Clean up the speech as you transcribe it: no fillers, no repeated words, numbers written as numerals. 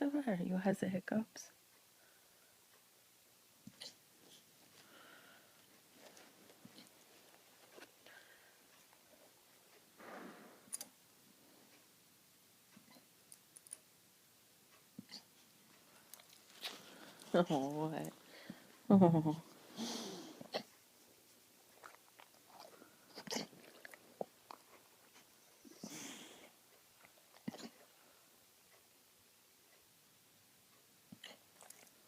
the matter? You has the hiccups? Oh, what? Oh.